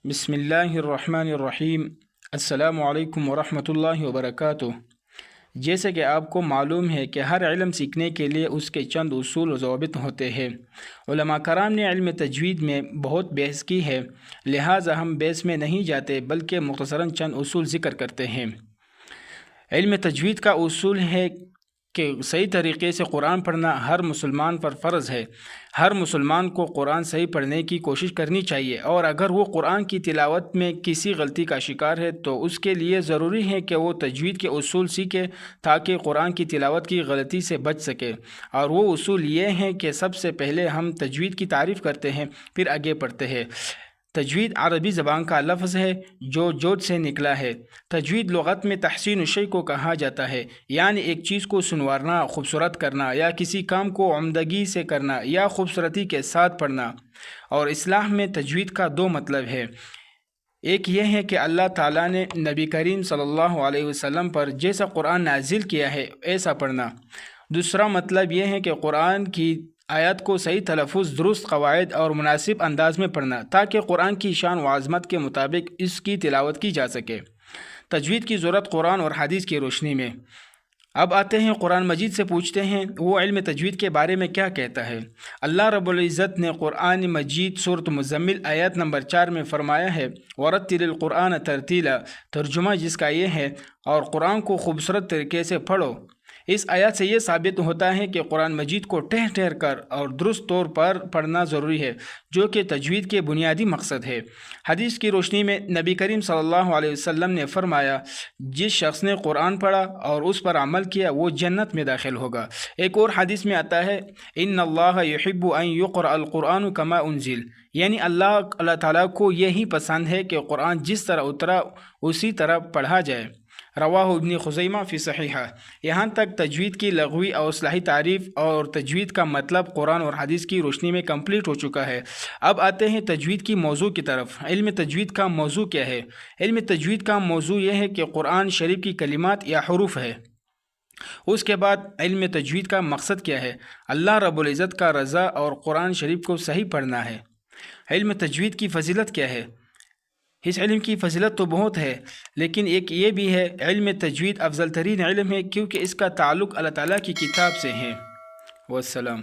بسم اللہ الرحمن الرحیم۔ السلام علیکم ورحمۃ اللہ وبرکاتہ۔ جیسے کہ آپ کو معلوم ہے کہ ہر علم سیکھنے کے لیے اس کے چند اصول و ضوابط ہوتے ہیں۔ علماء کرام نے علم تجوید میں بہت بحث کی ہے، لہٰذا ہم بحث میں نہیں جاتے بلکہ مختصراً چند اصول ذکر کرتے ہیں۔ علم تجوید کا اصول ہے کہ صحیح طریقے سے قرآن پڑھنا ہر مسلمان پر فرض ہے۔ ہر مسلمان کو قرآن صحیح پڑھنے کی کوشش کرنی چاہیے، اور اگر وہ قرآن کی تلاوت میں کسی غلطی کا شکار ہے تو اس کے لیے ضروری ہے کہ وہ تجوید کے اصول سیکھے تاکہ قرآن کی تلاوت کی غلطی سے بچ سکے۔ اور وہ اصول یہ ہیں کہ سب سے پہلے ہم تجوید کی تعریف کرتے ہیں، پھر آگے پڑھتے ہیں۔ تجوید عربی زبان کا لفظ ہے جو جوت سے نکلا ہے۔ تجوید لغت میں تحسین الشیء کو کہا جاتا ہے، یعنی ایک چیز کو سنوارنا، خوبصورت کرنا، یا کسی کام کو عمدگی سے کرنا یا خوبصورتی کے ساتھ پڑھنا۔ اور اصطلاح میں تجوید کا دو مطلب ہے۔ ایک یہ ہے کہ اللہ تعالیٰ نے نبی کریم صلی اللہ علیہ وسلم پر جیسا قرآن نازل کیا ہے ایسا پڑھنا۔ دوسرا مطلب یہ ہے کہ قرآن کی آیات کو صحیح تلفظ، درست قواعد اور مناسب انداز میں پڑھنا تاکہ قرآن کی شان و عظمت کے مطابق اس کی تلاوت کی جا سکے۔ تجوید کی ضرورت قرآن اور حدیث کی روشنی میں۔ اب آتے ہیں قرآن مجید سے پوچھتے ہیں وہ علم تجوید کے بارے میں کیا کہتا ہے۔ اللہ رب العزت نے قرآن مجید سورۃ مزمل آیت نمبر 4 میں فرمایا ہے وَرَتِّلِ الْقُرْآنَ تَرْتِیلًا، ترجمہ جس کا یہ ہے اور قرآن کو خوبصورت طریقے سے پڑھو۔ اس آیات سے یہ ثابت ہوتا ہے کہ قرآن مجید کو ٹھہر ٹھہر کر اور درست طور پر پڑھنا ضروری ہے، جو کہ تجوید کے بنیادی مقصد ہے۔ حدیث کی روشنی میں نبی کریم صلی اللہ علیہ وسلم نے فرمایا جس شخص نے قرآن پڑھا اور اس پر عمل کیا وہ جنت میں داخل ہوگا۔ ایک اور حدیث میں آتا ہے ان اللہ یحب ان یقرأ القرآن کما انزل، یعنی اللہ تعالیٰ کو یہی پسند ہے کہ قرآن جس طرح اترا اسی طرح پڑھا جائے۔ رواہ ابن خزیمہ فی صحیحہ۔ یہاں تک تجوید کی لغوی اور اصطلاحی تعریف اور تجوید کا مطلب قرآن اور حدیث کی روشنی میں کمپلیٹ ہو چکا ہے۔ اب آتے ہیں تجوید کی موضوع کی طرف۔ علم تجوید کا موضوع کیا ہے؟ علم تجوید کا موضوع یہ ہے کہ قرآن شریف کی کلمات یا حروف ہے۔ اس کے بعد علم تجوید کا مقصد کیا ہے؟ اللہ رب العزت کا رضا اور قرآن شریف کو صحیح پڑھنا ہے۔ علم تجوید کی فضیلت کیا ہے؟ اس علم کی فضیلت تو بہت ہے، لیکن ایک یہ بھی ہے علم تجوید افضل ترین علم ہے کیونکہ اس کا تعلق اللہ تعالیٰ کی کتاب سے ہے۔ والسلام۔